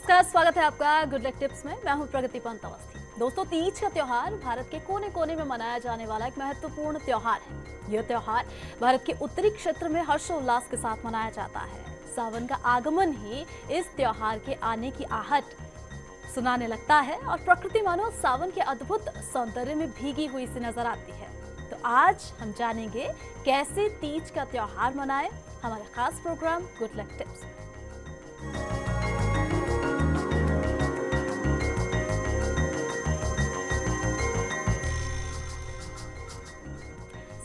नमस्कार, स्वागत है आपका गुड लक टिप्स में। मैं हूं प्रगति पंत अवस्थी। दोस्तों, तीज का त्योहार भारत के कोने कोने में मनाया जाने वाला एक महत्वपूर्ण त्योहार है। यह त्योहार भारत के उत्तरी क्षेत्र में हर्षोल्लास के साथ मनाया जाता है। सावन का आगमन ही इस त्योहार के आने की आहट सुनाने लगता है और प्रकृति मानो सावन के अद्भुत सौंदर्य में भीगी हुई सी नजर आती है। तो आज हम जानेंगे कैसे तीज का त्योहार मनाएं, हमारे खास प्रोग्राम गुड लक टिप्स।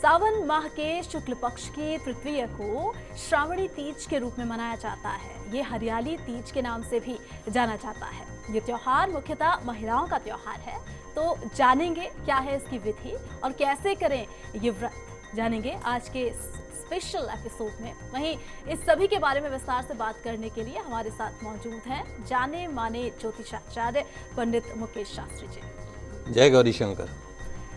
सावन माह के शुक्ल पक्ष के तृतीय को श्रावणी तीज के रूप में मनाया जाता है। ये हरियाली तीज के नाम से भी जाना जाता है। ये त्योहार मुख्यतः महिलाओं का त्योहार है। तो जानेंगे क्या है इसकी विधि और कैसे करें ये व्रत, जानेंगे आज के स्पेशल एपिसोड में। वहीं इस सभी के बारे में विस्तार से बात करने के लिए हमारे साथ मौजूद हैं जाने माने ज्योतिषाचार्य पंडित मुकेश शास्त्री जी। जय गौरी शंकर।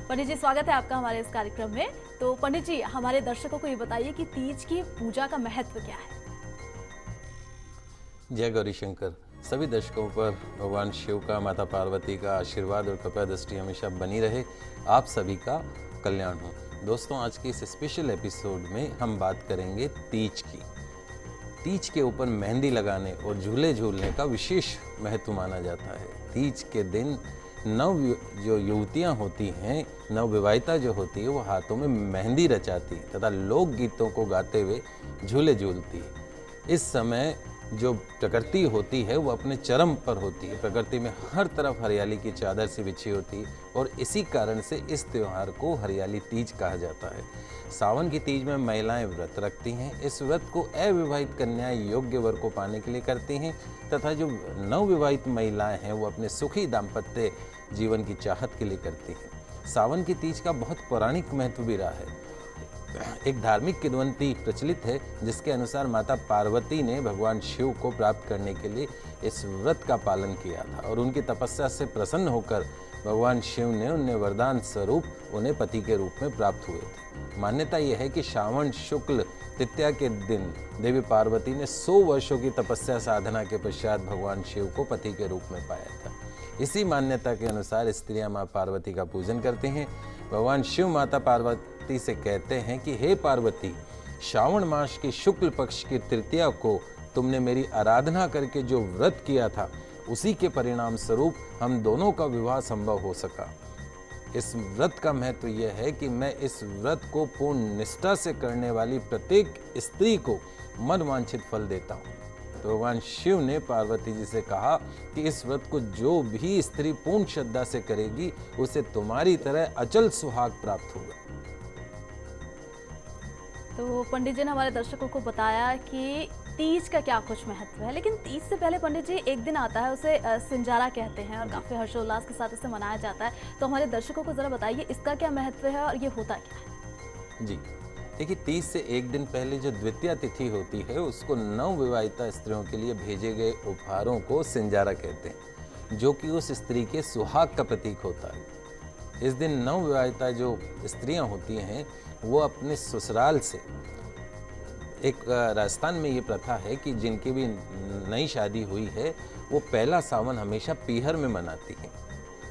पंडित जी, स्वागत है आपका हमारे इस कार्यक्रम में। तो पंडित जी, हमारे दर्शकों को ये बताइए कि तीज की पूजा का महत्व क्या है। जय गौरी शंकर। सभी दर्शकों पर भगवान शिव का, माता पार्वती का आशीर्वाद और कृपा दृष्टि हमेशा बनी रहे। आप सभी का कल्याण हो। दोस्तों, आज के इस स्पेशल एपिसोड में हम बात करेंगे तीज की। तीज के ऊपर मेहंदी लगाने और झूले झूलने का विशेष महत्व माना जाता है। तीज के दिन जो युवतियाँ होती हैं, नवविवाहिता जो होती है, वो हाथों में मेहंदी रचाती है तथा लोकगीतों को गाते हुए झूले झूलती है। इस समय जो प्रकृति होती है वो अपने चरम पर होती है। प्रकृति में हर तरफ हरियाली की चादर सी बिछी होती है और इसी कारण से इस त्योहार को हरियाली तीज कहा जाता है। सावन की तीज में महिलाएं व्रत रखती हैं। इस व्रत को अविवाहित कन्याएं योग्य वर को पाने के लिए करती हैं तथा जो नवविवाहित महिलाएं हैं वो अपने सुखी दाम्पत्य जीवन की चाहत के लिए करती हैं। सावन की तीज का बहुत पौराणिक महत्व भी रहा है। एक धार्मिक किंवदंती प्रचलित है जिसके अनुसार माता पार्वती ने भगवान शिव को प्राप्त करने के लिए इस व्रत का पालन किया था और उनकी तपस्या से प्रसन्न होकर भगवान शिव ने उन्हें वरदान स्वरूप उन्हें पति के रूप में प्राप्त हुए थे। मान्यता यह है कि श्रावण शुक्ल तृतीया के दिन देवी पार्वती ने 100 वर्षों की तपस्या साधना के पश्चात भगवान शिव को पति के रूप में पाया था। इसी मान्यता के अनुसार स्त्रियां मां पार्वती का पूजन करती हैं। भगवान शिव माता पार्वती से कहते हैं कि हे पार्वती, श्रावण मास की शुक्ल पक्ष की तृतीया को तुमने मेरी आराधना करके जो व्रत किया था, उसी के परिणाम स्वरूप हम दोनों का विवाह संभव हो सका। इस व्रत का महत्व यह है कि मैं इस व्रत को पूर्ण निष्ठा से करने वाली प्रत्येक स्त्री को मनवांछित फल देता हूँ। तो भगवान शिव ने पार्वती जी से कहा कि इस व्रत को जो भी स्त्री पूर्ण श्रद्धा से करेगी उसे तुम्हारी तरह अचल सुहाग प्राप्त होगा। तो पंडित जी ने हमारे दर्शकों को बताया कि तीज का क्या कुछ महत्व है, लेकिन तीज से पहले पंडित जी एक दिन आता है, उसे सिंजारा कहते हैं और काफी हर्षोल्लास के साथ इसे मनाया जाता है। तो हमारे दर्शकों को जरा बताइए इसका क्या महत्व है और ये होता क्या है। जी देखिए, तीज से एक दिन पहले जो द्वितीया तिथि होती है उसको नवविवाहिता स्त्रियों के लिए भेजे गए उपहारों को सिंजारा कहते हैं, जो कि उस स्त्री के सुहाग का प्रतीक होता है। इस दिन नवविवाहिता जो स्त्रियां होती हैं वो अपने ससुराल से, एक राजस्थान में ये प्रथा है कि जिनकी भी नई शादी हुई है वो पहला सावन हमेशा पीहर में मनाती हैं।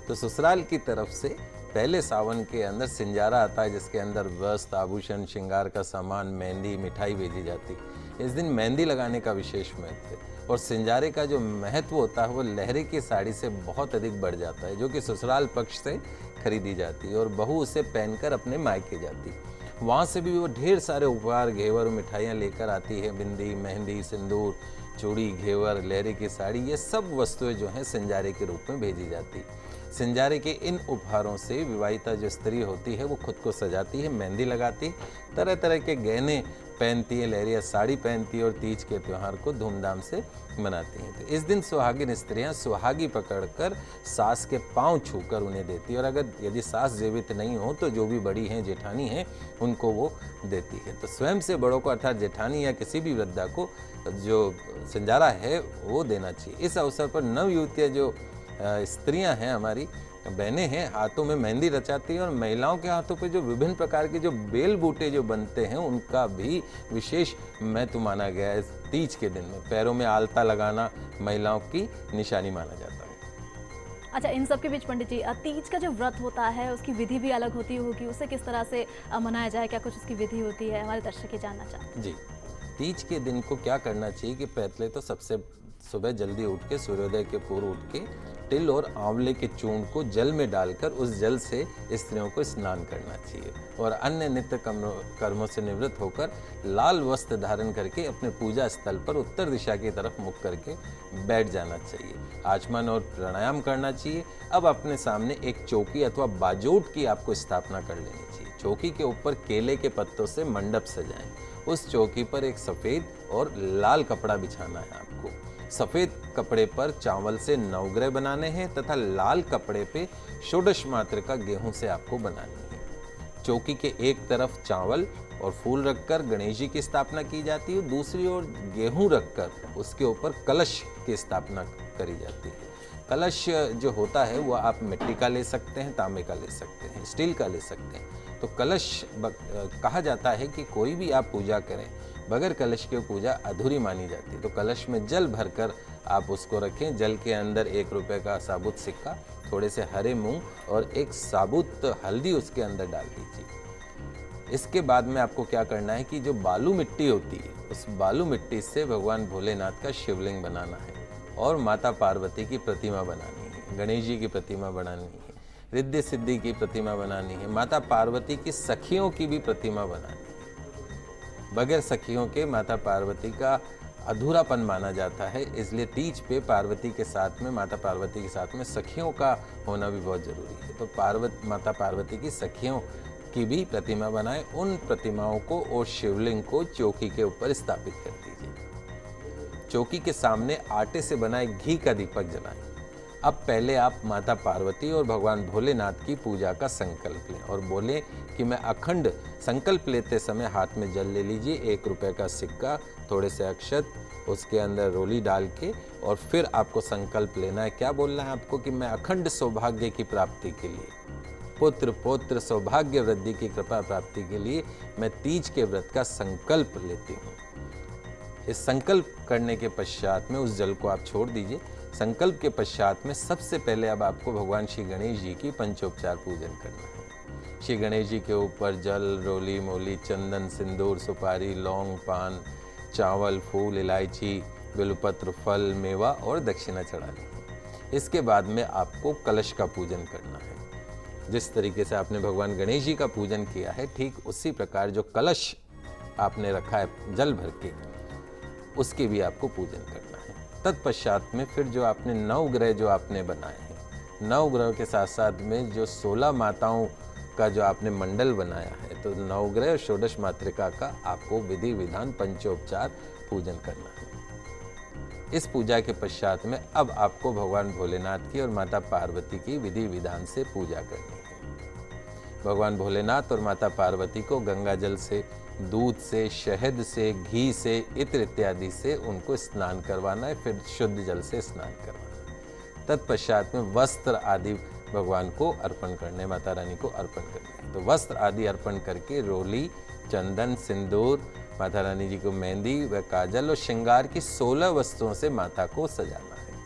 तो ससुराल की तरफ से पहले सावन के अंदर सिंजारा आता है जिसके अंदर वस्त्र, आभूषण, श्रृंगार का सामान, मेहंदी, मिठाई भेजी जाती है। इस दिन मेहंदी लगाने का विशेष महत्व है और सिंजारे का जो महत्व होता है वो लहरे की साड़ी से बहुत अधिक बढ़ जाता है, जो कि ससुराल पक्ष से खरीदी जाती है और बहू उसे पहनकर अपने मायके जाती है। वहाँ से भी वो ढेर सारे उपहार, घेवर और मिठाइयाँ लेकर आती है। बिंदी, मेहंदी, सिंदूर, चूड़ी, घेवर, लहरे की साड़ी, ये सब वस्तुएं जो हैं सिंजारे के रूप में भेजी जाती है। सिंजारे के इन उपहारों से विवाहिता जो स्त्री होती है वो खुद को सजाती है, मेहंदी लगाती है, तरह तरह के गहने पहनती है, लहरिया साड़ी पहनती है और तीज के त्यौहार को धूमधाम से मनाती हैं। तो इस दिन सुहागिन स्त्रियां सुहागी पकड़कर सास के पांव छूकर उन्हें देती है और अगर यदि सास जीवित नहीं हो तो जो भी बड़ी हैं, जेठानी हैं, उनको वो देती है। तो स्वयं से बड़ों को अर्थात जेठानी या किसी भी वृद्धा को जो सिंजारा है वो देना चाहिए। इस अवसर पर नवयुवतियाँ जो स्त्रियां हैं हमारी, बहनें हैं हाथों में मेहंदी रचाती हैं और महिलाओं के हाथों पे जो विभिन्न प्रकार के जो बेल बूटे जो बनते हैं उनका भी विशेष महत्व माना गया है। इस तीज के दिन में पैरों में आलता लगाना महिलाओं की निशानी माना जाता है। अच्छा, इन सब के बीच पंडित जी, तीज का जो व्रत होता है उसकी विधि भी अलग होती होगी, उसे किस तरह से मनाया जाए, क्या कुछ उसकी विधि होती है, हमारे दर्शक ये जानना चाहते हैं। जी, तीज के दिन को क्या करना चाहिए कि पहले तो सबसे सुबह जल्दी उठ के सूर्योदय के पूर्व उठ के तिल और आंवले के चूर्ण को जल में डालकर उस जल से स्त्रियों को स्नान करना चाहिए और अन्य नित्य कर्मों से निवृत्त होकर लाल वस्त्र धारण करके अपने पूजा स्थल पर उत्तर दिशा की तरफ मुख करके बैठ जाना चाहिए। आचमन और प्राणायाम करना चाहिए। अब अपने सामने एक चौकी अथवा बाजोट की आपको स्थापना कर लेनी चाहिए। चौकी के ऊपर केले के पत्तों से मंडप सजाएं। उस चौकी पर एक सफ़ेद और लाल कपड़ा बिछाना है आपको। सफ़ेद कपड़े पर चावल से नवग्रह बनाने हैं तथा लाल कपड़े पे षोडश मात्र का गेहूं से आपको बनानी है। चौकी के एक तरफ चावल और फूल रखकर गणेश जी की स्थापना की जाती है, दूसरी ओर गेहूं रखकर उसके ऊपर कलश की स्थापना करी जाती है। कलश जो होता है वो आप मिट्टी का ले सकते हैं, तांबे का ले सकते हैं, स्टील का ले सकते हैं। तो कलश कहा जाता है कि कोई भी आप पूजा करें बगैर कलश के पूजा अधूरी मानी जाती है। तो कलश में जल भरकर आप उसको रखें। जल के अंदर 1 रुपए का साबुत सिक्का, थोड़े से हरे मूंग और एक साबुत हल्दी उसके अंदर डाल दीजिए। इसके बाद में आपको क्या करना है कि जो बालू मिट्टी होती है उस बालू मिट्टी से भगवान भोलेनाथ का शिवलिंग बनाना है और माता पार्वती की प्रतिमा बनानी है, गणेश जी की प्रतिमा बनानी है, रिद्धि सिद्धि की प्रतिमा बनानी है, माता पार्वती की सखियों की भी प्रतिमा बनानी है। बगैर सखियों के माता पार्वती का अधूरापन माना जाता है, इसलिए तीज पे पार्वती के साथ में, माता पार्वती के साथ में सखियों का होना भी बहुत जरूरी है। तो माता पार्वती की सखियों की भी प्रतिमा बनाएं। उन प्रतिमाओं को और शिवलिंग को चौकी के ऊपर स्थापित कर दीजिए। चौकी के सामने आटे से बनाए घी का दीपक जलाएं। अब पहले आप माता पार्वती और भगवान भोलेनाथ की पूजा का संकल्प लें और बोलें कि मैं अखंड, संकल्प लेते समय हाथ में जल ले लीजिए, 1 रुपए का सिक्का, थोड़े से अक्षत, उसके अंदर रोली डाल के और फिर आपको संकल्प लेना है। क्या बोलना है आपको कि मैं अखंड सौभाग्य की प्राप्ति के लिए, पुत्र पौत्र सौभाग्य वृद्धि की कृपा प्राप्ति के लिए मैं तीज के व्रत का संकल्प लेती हूँ। इस संकल्प करने के पश्चात में उस जल को आप छोड़ दीजिए। संकल्प के पश्चात में सबसे पहले अब आपको भगवान श्री गणेश जी की पंचोपचार पूजन करना है। श्री गणेश जी के ऊपर जल, रोली, मोली, चंदन, सिंदूर, सुपारी, लौंग, पान, चावल, फूल, इलायची, बिल्वपत्र, फल, मेवा और दक्षिणा चढ़ानी है। इसके बाद में आपको कलश का पूजन करना है। जिस तरीके से आपने भगवान गणेश जी का पूजन किया है, ठीक उसी प्रकार जो कलश आपने रखा है जल भर के, उसके भी आपको पूजन करना है। तत्पश्चात में फिर जो आपने नवग्रह जो आपने बनाए हैं, नवग्रह के साथ साथ में जो 16 माताओं का जो आपने मंडल बनाया है, तो नवग्रह और षोडश मातृका का आपको विधि विधान पंचोपचार पूजन करना है। इस पूजा के पश्चात में अब आपको भगवान भोलेनाथ की और माता पार्वती की विधि विधान से पूजा करनी है। भगवान भोलेनाथ और माता पार्वती को गंगा जल से, दूध से, शहद से, घी से, इत्र इत्यादि से उनको स्नान करवाना है, फिर शुद्ध जल से स्नान करवाना है। तत्पश्चात में वस्त्र आदि भगवान को अर्पण करने, माता रानी को अर्पण करने हैं। तो वस्त्र आदि अर्पण करके रोली, चंदन, सिंदूर, माता रानी जी को मेहंदी व काजल और श्रृंगार की 16 वस्तुओं से माता को सजाना है।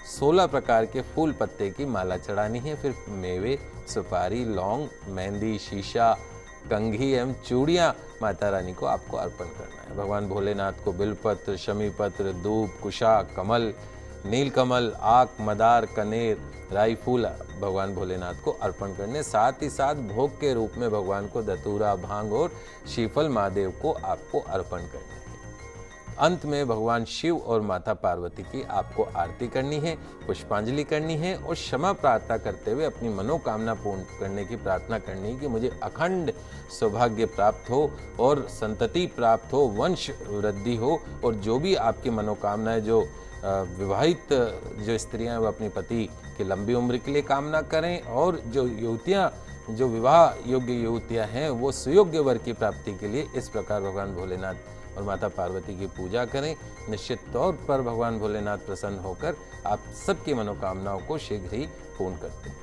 16 प्रकार के फूल पत्ते की माला चढ़ानी है। फिर मेवे, सुपारी, लौंग, मेहंदी, शीशा, कंघी एवं चूड़ियाँ माता रानी को आपको अर्पण करना है। भगवान भोलेनाथ को बिल्वपत्र, शमीपत्र, धूप, कुशा, कमल, नीलकमल, आक, मदार, कनेर, राई फूल भगवान भोलेनाथ को अर्पण करने, साथ ही साथ भोग के रूप में भगवान को धतूरा, भांग और श्रीफल महादेव को आपको अर्पण करने हैं। अंत में भगवान शिव और माता पार्वती की आपको आरती करनी है, पुष्पांजलि करनी है और क्षमा प्रार्थना करते हुए अपनी मनोकामना पूर्ण करने की प्रार्थना करनी है कि मुझे अखंड सौभाग्य प्राप्त हो और संतति प्राप्त हो, वंश वृद्धि हो, और जो भी आपकी मनोकामनाएं, जो विवाहित जो स्त्रियां वो अपने पति की लंबी उम्र के लिए कामना करें, और जो युवतियां, जो विवाह योग्य युवतियां हैं, वो सुयोग्य वर की प्राप्ति के लिए इस प्रकार भगवान भोलेनाथ और माता पार्वती की पूजा करें। निश्चित तौर पर भगवान भोलेनाथ प्रसन्न होकर आप सबकी मनोकामनाओं को शीघ्र ही पूर्ण करते हैं।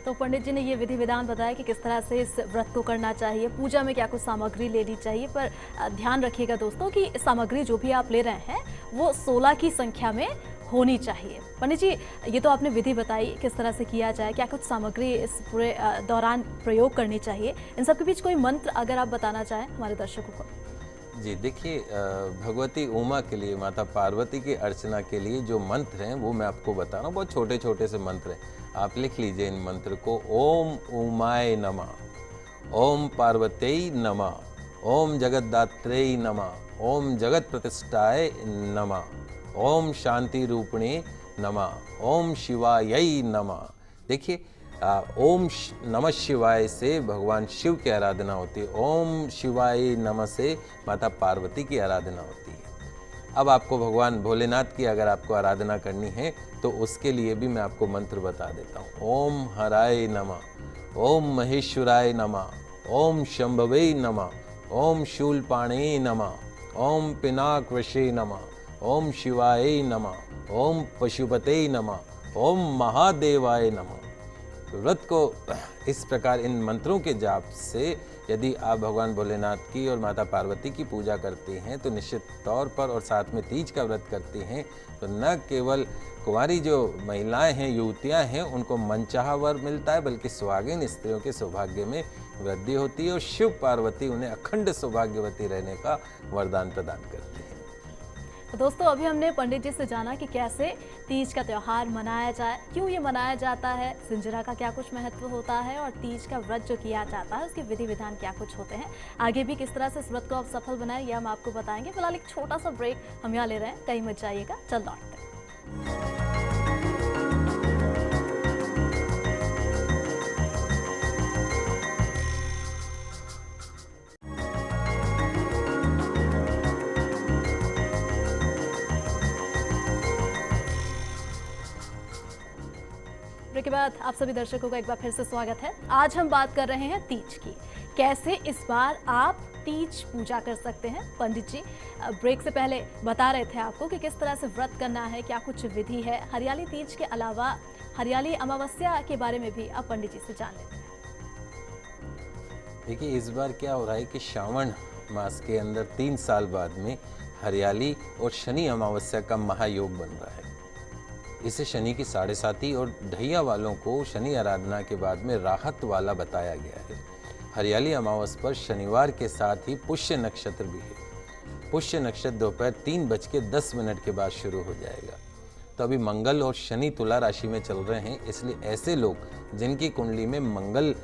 तो पंडित जी ने ये विधि विधान बताया कि किस तरह से इस व्रत को करना चाहिए, पूजा में क्या कुछ सामग्री लेनी चाहिए, पर ध्यान रखिएगा दोस्तों कि सामग्री जो भी आप ले रहे हैं वो 16 की संख्या में होनी चाहिए। पंडित जी, ये तो आपने विधि बताई किस तरह से किया जाए, क्या कुछ सामग्री इस पूरे दौरान प्रयोग करनी चाहिए, इन सब के बीच कोई मंत्र अगर आप बताना चाहें हमारे दर्शकों को। जी देखिए, भगवती उमा के लिए, माता पार्वती की अर्चना के लिए जो मंत्र हैं वो मैं आपको बता रहा हूँ। बहुत छोटे छोटे से मंत्र हैं, आप लिख लीजिए इन मंत्र को। ओम उमाय नमः, ओम पार्वती नमः, ओम जगद्धात्रेय नमः, ओम जगत प्रतिष्ठाय नमः, ओम शांति रूपिणे नमः, ओम शिवाय नमः। देखिए, ओम नमः शिवाय से भगवान शिव की आराधना होती है, ओम शिवाय नमः से माता पार्वती की आराधना होती है। अब आपको भगवान भोलेनाथ की अगर आपको आराधना करनी है तो उसके लिए भी मैं आपको मंत्र बता देता हूँ। ओम हराय नमः, ओम महेश्वराय नमः, ओम शंभवे नमः, ओम शूलपाणे नमः, ओम पिनाकवशे नमः, ओम शिवाय नमः, ओम पशुपते नमः, ओम महादेवाय नमः। व्रत को इस प्रकार इन मंत्रों के जाप से यदि आप भगवान भोलेनाथ की और माता पार्वती की पूजा करते हैं तो निश्चित तौर पर, और साथ में तीज का व्रत करते हैं तो न केवल कुंवारी जो महिलाएं हैं, युवतियां हैं, उनको मनचाहा वर मिलता है, बल्कि सुहागिन स्त्रियों के सौभाग्य में वृद्धि होती है और शिव पार्वती उन्हें अखंड सौभाग्यवती रहने का वरदान प्रदान करते हैं। तो दोस्तों, अभी हमने पंडित जी से जाना कि कैसे तीज का त्यौहार मनाया जाए, क्यों ये मनाया जाता है, सिंजरा का क्या कुछ महत्व होता है और तीज का व्रत जो किया जाता है उसके विधि विधान क्या कुछ होते हैं। आगे भी किस तरह से इस व्रत को आप सफल बनाएं यह हम आपको बताएंगे। फिलहाल एक छोटा सा ब्रेक हम यहाँ ले रहे हैं, कहीं मत जाइएगा, चल लौटते हैं। ब्रेक के बाद आप सभी दर्शकों का एक बार फिर से स्वागत है। आज हम बात कर रहे हैं तीज की, कैसे इस बार आप तीज पूजा कर सकते हैं। पंडित जी ब्रेक से पहले बता रहे थे आपको कि किस तरह से व्रत करना है, क्या कुछ विधि है। हरियाली तीज के अलावा हरियाली अमावस्या के बारे में भी आप पंडित जी से जान लेते हैं। देखिए, इस बार क्या हो रहा है कि श्रावण मास के अंदर 3 साल बाद में हरियाली और शनि अमावस्या का महायोग बन रहा है। इसे शनि की 7.5 और ढैया वालों को शनि आराधना के बाद में राहत वाला बताया गया है। हरियाली अमावस पर शनिवार के साथ ही पुष्य नक्षत्र भी है। पुष्य नक्षत्र दोपहर 3:10 के बाद शुरू हो जाएगा। तो अभी मंगल और शनि तुला राशि में चल रहे हैं, इसलिए ऐसे लोग जिनकी कुंडली में मंगल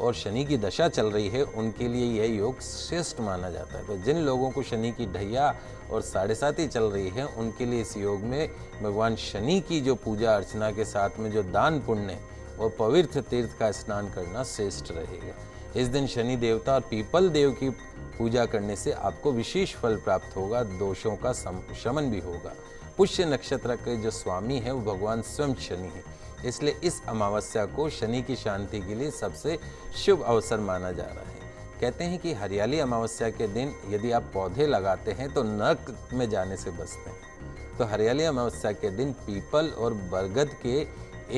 और शनि की दशा चल रही है उनके लिए यह योग श्रेष्ठ माना जाता है। तो जिन लोगों को शनि की ढैया और 7.5 चल रही है उनके लिए इस योग में भगवान शनि की जो पूजा अर्चना के साथ में जो दान पुण्य और पवित्र तीर्थ का स्नान करना श्रेष्ठ रहेगा। इस दिन शनि देवता और पीपल देव की पूजा करने से आपको विशेष फल प्राप्त होगा, दोषों का शमन भी होगा। पुष्य नक्षत्र के जो स्वामी है वो भगवान स्वयं शनि है, इसलिए इस अमावस्या को शनि की शांति के लिए सबसे शुभ अवसर माना जा रहा है। कहते हैं कि हरियाली अमावस्या के दिन यदि आप पौधे लगाते हैं तो नरक में जाने से बचते हैं। तो हरियाली अमावस्या के दिन पीपल और बरगद के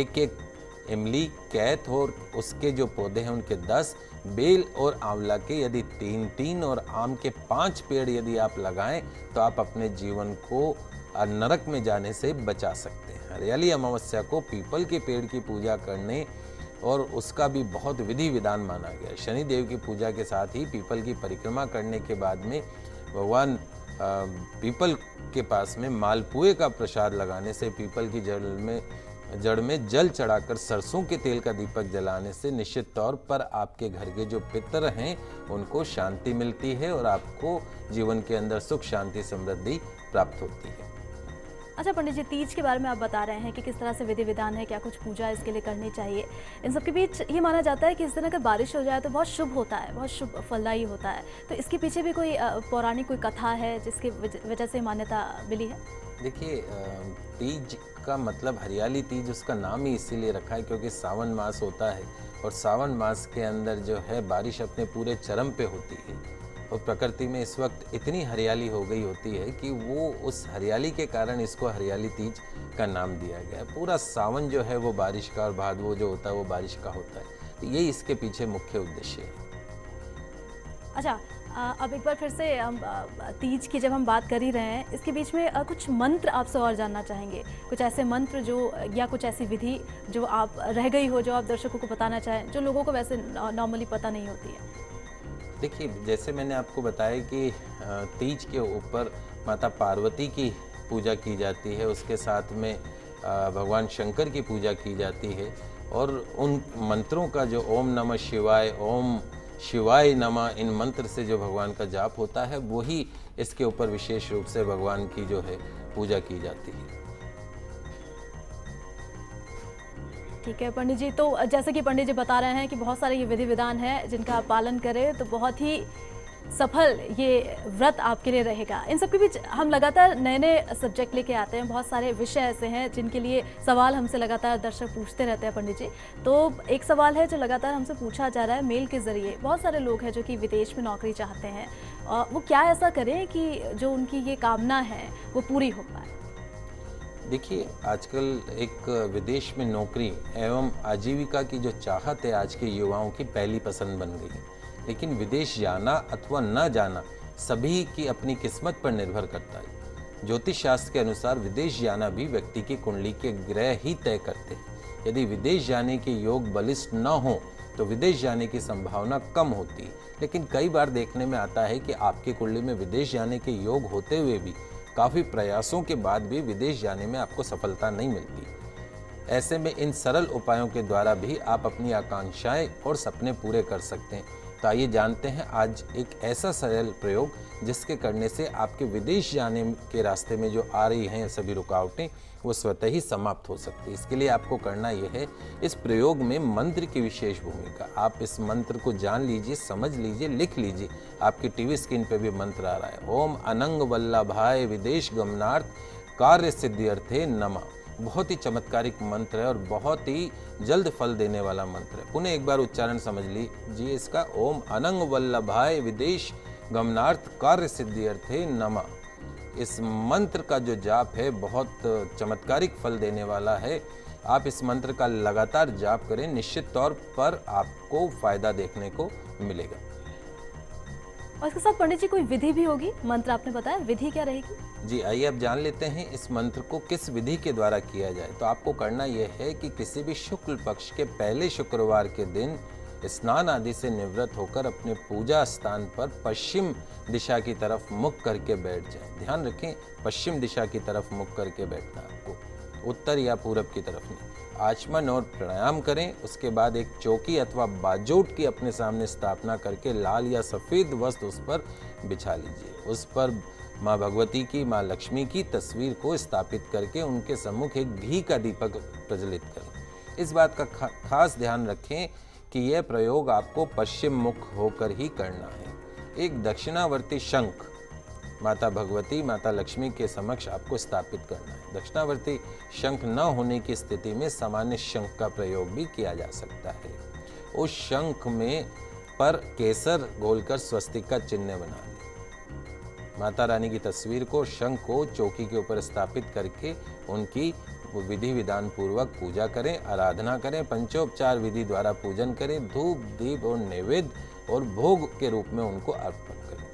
एक इमली, कैथ और उसके जो पौधे हैं उनके 10, बेल और आंवला के यदि 3 और आम के 5 पेड़ यदि आप लगाएं तो आप अपने जीवन को नरक में जाने से बचा सकते हैं। हरियाली अमावस्या को पीपल के पेड़ की पूजा करने और उसका भी बहुत विधि विधान माना गया है। शनि देव की पूजा के साथ ही पीपल की परिक्रमा करने के बाद में भगवान पीपल के पास में मालपुए का प्रसाद लगाने से, पीपल की जड़ में जल चढ़ाकर सरसों के तेल का दीपक जलाने से निश्चित तौर पर आपके घर के जो पितर हैं उनको शांति मिलती है और आपको जीवन के अंदर सुख शांति समृद्धि प्राप्त होती है। अच्छा पंडित जी, तीज के बारे में आप बता रहे हैं कि किस तरह से विधि विधान है, क्या कुछ पूजा इसके लिए करनी चाहिए। इन सब के बीच ये माना जाता है कि इस दिन अगर बारिश हो जाए तो बहुत शुभ होता है, बहुत शुभ फलदायी होता है। तो इसके पीछे भी कोई पौराणिक कोई कथा है जिसकी वजह से मान्यता मिली है? देखिए, तीज का मतलब हरियाली तीज उसका नाम ही इसीलिए रखा है क्योंकि सावन मास होता है और सावन मास के अंदर जो है बारिश अपने पूरे चरम पे होती है। और प्रकृति में इस वक्त इतनी हरियाली हो गई होती है कि वो उस हरियाली के कारण इसको हरियाली तीज का नाम दिया गया है। पूरा सावन जो है वो बारिश का और भादवो जो होता है वो बारिश का होता है। तो यही इसके पीछे मुख्य उद्देश्य है। अच्छा, अब एक बार फिर से हम तीज की जब हम बात कर ही रहे हैं, इसके बीच में कुछ मंत्र आपसे और जानना चाहेंगे। कुछ ऐसे मंत्र जो या कुछ ऐसी विधि जो आप रह गई हो, जो आप दर्शकों को बताना चाहें, जो लोगों को वैसे नॉर्मली पता नहीं होती है। देखिए, जैसे मैंने आपको बताया कि तीज के ऊपर माता पार्वती की पूजा की जाती है, उसके साथ में भगवान शंकर की पूजा की जाती है और उन मंत्रों का जो ओम नमः शिवाय, ओम शिवाय नमः, इन मंत्र से जो भगवान का जाप होता है वही इसके ऊपर विशेष रूप से भगवान की जो है पूजा की जाती है। ठीक है पंडित जी, तो जैसे कि पंडित जी बता रहे हैं कि बहुत सारे ये विधि विधान हैं जिनका आप पालन करें तो बहुत ही सफल ये व्रत आपके लिए रहेगा। इन सबके बीच हम लगातार नए नए सब्जेक्ट लेके आते हैं, बहुत सारे विषय ऐसे हैं जिनके लिए सवाल हमसे लगातार दर्शक पूछते रहते हैं पंडित जी। तो एक सवाल है जो लगातार हमसे पूछा जा रहा है मेल के ज़रिए। बहुत सारे लोग हैं जो कि विदेश में नौकरी चाहते हैं, वो क्या ऐसा करें कि जो उनकी ये कामना है वो पूरी हो पाए? देखिए, आजकल एक विदेश में नौकरी एवं आजीविका की जो चाहत है आज के युवाओं की पहली पसंद बन गई है। लेकिन विदेश जाना अथवा न जाना सभी की अपनी किस्मत पर निर्भर करता है। ज्योतिष शास्त्र के अनुसार विदेश जाना भी व्यक्ति की कुंडली के ग्रह ही तय करते हैं। यदि विदेश जाने के योग बलिष्ठ न हो तो विदेश जाने की संभावना कम होती है। लेकिन कई बार देखने में आता है कि आपकी कुंडली में विदेश जाने के योग होते हुए भी काफ़ी प्रयासों के बाद भी विदेश जाने में आपको सफलता नहीं मिलती। ऐसे में इन सरल उपायों के द्वारा भी आप अपनी आकांक्षाएं और सपने पूरे कर सकते हैं। तो आइए जानते हैं आज एक ऐसा सरल प्रयोग जिसके करने से आपके विदेश जाने के रास्ते में जो आ रही हैं सभी रुकावटें वो स्वतः ही समाप्त हो सकती है। इसके लिए आपको करना यह है, इस प्रयोग में मंत्र की विशेष भूमिका। आप इस मंत्र को जान लीजिए, समझ लीजिए, लिख लीजिए। आपकी टीवी स्क्रीन पे भी मंत्र आ रहा है। ओम अनंग वल्लभाय विदेश गमनार्थ कार्य सिद्ध्यर्थे नमः। बहुत ही चमत्कारिक मंत्र है और बहुत ही जल्द फल देने वाला मंत्र है। पुनः एक बार उच्चारण समझ लीजिए इसका। ओम अनंग वल्लभाय विदेश गमनार्थ कार्य सिद्ध्यर्थे नमः। इस मंत्र का जो जाप है बहुत चमत्कारिक फल देने वाला है। आप इस मंत्र का लगातार जाप करें, निश्चित तौर पर आपको फायदा देखने को मिलेगा। और इसके साथ पंडित जी कोई विधि भी होगी? मंत्र आपने बताया, विधि क्या रहेगी? जी, आइए अब जान लेते हैं इस मंत्र को किस विधि के द्वारा किया जाए। तो आपको करना यह है कि किसी भी शुक्ल पक्ष के पहले शुक्रवार के दिन स्नान आदि से निवृत्त होकर अपने पूजा स्थान पर पश्चिम दिशा की तरफ मुख करके बैठ जाएं। ध्यान रखें, पश्चिम दिशा की तरफ मुख करके बैठना आपको, उत्तर या पूरब की तरफ नहीं। आचमन और प्राणायाम करें। उसके बाद एक चौकी अथवा बाजोट की अपने सामने स्थापना करके लाल या सफ़ेद वस्त्र उस पर बिछा लीजिए। उस पर माँ भगवती की, माँ लक्ष्मी की तस्वीर को स्थापित करके उनके सम्मुख एक घी का दीपक प्रज्वलित करें। इस बात का खास ध्यान रखें कि यह प्रयोग आपको पश्चिम मुख होकर ही करना है। एक दक्षिणावर्ती शंख माता भगवती, माता लक्ष्मी के समक्ष आपको स्थापित करना है। दक्षिणावर्ती शंख न होने की स्थिति में सामान्य शंख का प्रयोग भी किया जा सकता है। उस शंख में पर केसर घोलकर स्वस्तिक का चिन्ह बना लें। माता रानी की तस्वीर को, शंख को चौकी के ऊपर स्थापित करके उनकी विधि विधान पूर्वक पूजा करें, आराधना करें, पंचोपचार विधि द्वारा पूजन करें, धूप दीप और नैवेद्य और भोग के रूप में उनको अर्पण करें।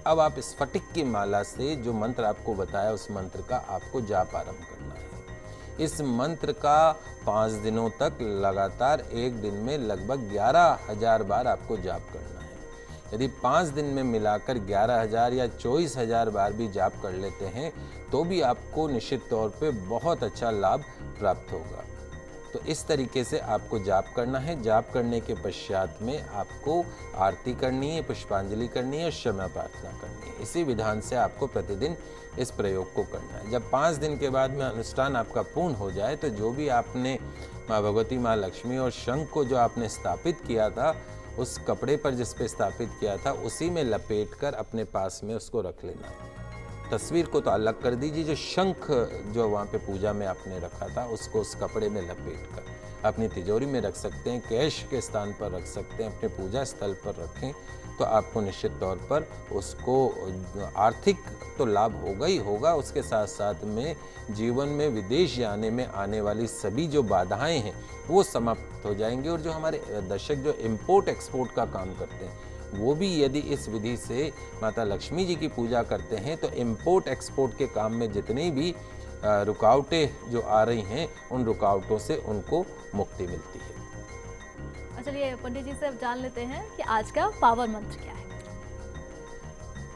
अब आप स्फटिक की माला से जो मंत्र आपको बताया उस मंत्र का आपको जाप आरंभ करना है। इस मंत्र का 5 दिनों तक लगातार एक दिन में लगभग 11,000 बार आपको जाप करना है। यदि 5 दिन में मिलाकर 11,000 या 24,000 बार भी जाप कर लेते हैं तो भी आपको निश्चित तौर पे बहुत अच्छा लाभ प्राप्त होगा। तो इस तरीके से आपको जाप करना है। जाप करने के पश्चात में आपको आरती करनी है, पुष्पांजलि करनी है और क्षमा प्रार्थना करनी है। इसी विधान से आपको प्रतिदिन इस प्रयोग को करना है। जब 5 दिन के बाद में अनुष्ठान आपका पूर्ण हो जाए तो जो भी आपने माँ भगवती, माँ लक्ष्मी और शंख को जो आपने स्थापित किया था उस कपड़े पर जिस पे स्थापित किया था उसी में लपेटकर अपने पास में उसको रख लेना है। तस्वीर को तो अलग कर दीजिए, जो शंख जो वहाँ पे पूजा में आपने रखा था उसको उस कपड़े में लपेटकर अपनी तिजोरी में रख सकते हैं, कैश के स्थान पर रख सकते हैं, अपने पूजा स्थल पर रखें, तो आपको निश्चित तौर पर उसको आर्थिक तो लाभ होगा ही होगा, उसके साथ साथ में जीवन में विदेश जाने में आने वाली सभी जो बाधाएं हैं वो समाप्त हो जाएंगी। और जो हमारे दर्शक जो इम्पोर्ट एक्सपोर्ट का काम करते हैं वो भी यदि इस विधि से माता लक्ष्मी जी की पूजा करते हैं तो इम्पोर्ट एक्सपोर्ट के काम में जितनी भी रुकावटें जो आ रही हैं उन रुकावटों से उनको मुक्ति मिलती है। चलिए पंडित जी से अब जान लेते हैं कि आज का पावर मंत्र क्या है।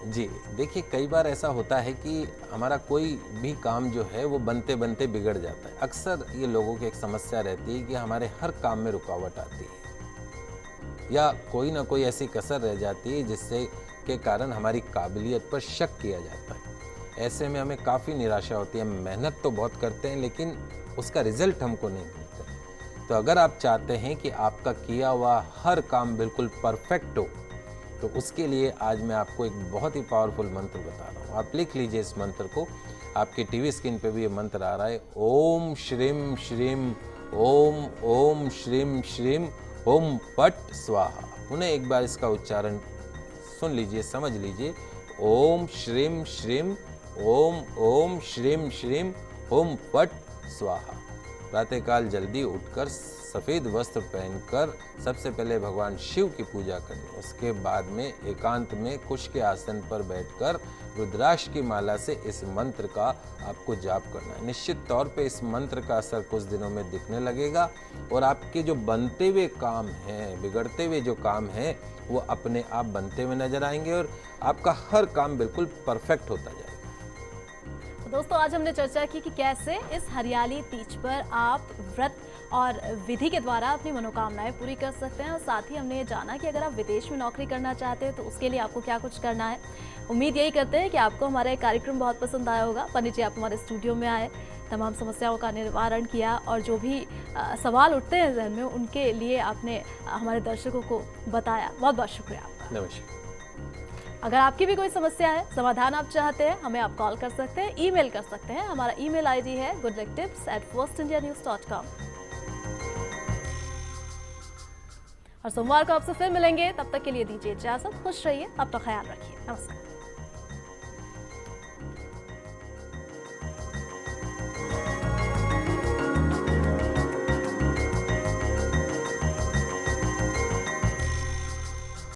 जी देखिए, कई बार ऐसा होता है कि हमारा कोई भी काम जो है वो बनते बनते बिगड़ जाता है। अक्सर ये लोगों की एक समस्या रहती है कि हमारे हर काम में रुकावट आती है या कोई ना कोई ऐसी कसर रह जाती है जिससे के कारण हमारी काबिलियत पर शक किया जाता है। ऐसे में हमें काफ़ी निराशा होती है। मेहनत तो बहुत करते हैं लेकिन उसका रिजल्ट हमको नहीं मिलता। तो अगर आप चाहते हैं कि आपका किया हुआ हर काम बिल्कुल परफेक्ट हो तो उसके लिए आज मैं आपको एक बहुत ही पावरफुल मंत्र बता रहा हूँ। आप लिख लीजिए इस मंत्र को। आपकी टीवी स्क्रीन पे भी ये मंत्र आ रहा है। ओम श्रीम श्रीम ओम ओम श्रीम श्रीम ओम पट स्वाहा। उन्हें एक बार इसका उच्चारण सुन लीजिए, समझ लीजिए। ओम श्रीम श्रीम ओम ओम श्रीम श्रीम ओम पट स्वाहा। प्रातःकाल जल्दी उठकर सफ़ेद वस्त्र पहनकर सबसे पहले भगवान शिव की पूजा करनी। उसके बाद में एकांत में कुश के आसन पर बैठकर रुद्राक्ष की माला से इस मंत्र का आपको जाप करना है। निश्चित तौर पे इस मंत्र का असर कुछ दिनों में दिखने लगेगा और आपके जो बनते हुए काम हैं, बिगड़ते हुए जो काम हैं, वो अपने आप बनते हुए नजर आएंगे और आपका हर काम बिल्कुल परफेक्ट होता जाएगा। दोस्तों, आज हमने चर्चा की कि कैसे इस हरियाली तीज पर आप व्रत और विधि के द्वारा अपनी मनोकामनाएं पूरी कर सकते हैं और साथ ही हमने ये जाना कि अगर आप विदेश में नौकरी करना चाहते हैं तो उसके लिए आपको क्या कुछ करना है। उम्मीद यही करते हैं कि आपको हमारा एक कार्यक्रम बहुत पसंद आया होगा। पंडित जी आप हमारे स्टूडियो में आए, तमाम समस्याओं का निवारण किया और जो भी सवाल उठते हैं जहन में उनके लिए आपने हमारे दर्शकों को बताया। बहुत बहुत शुक्रिया आपका। नमस्कार। अगर आपकी भी कोई समस्या है, समाधान आप चाहते हैं, हमें आप कॉल कर सकते हैं, ईमेल कर सकते हैं। हमारा ईमेल आईडी है goodlucktips@firstindianews.com। और सोमवार को आपसे फिर मिलेंगे, तब तक के लिए दीजिए इजाजत। खुश रहिए, अपना ख्याल रखिए। नमस्कार।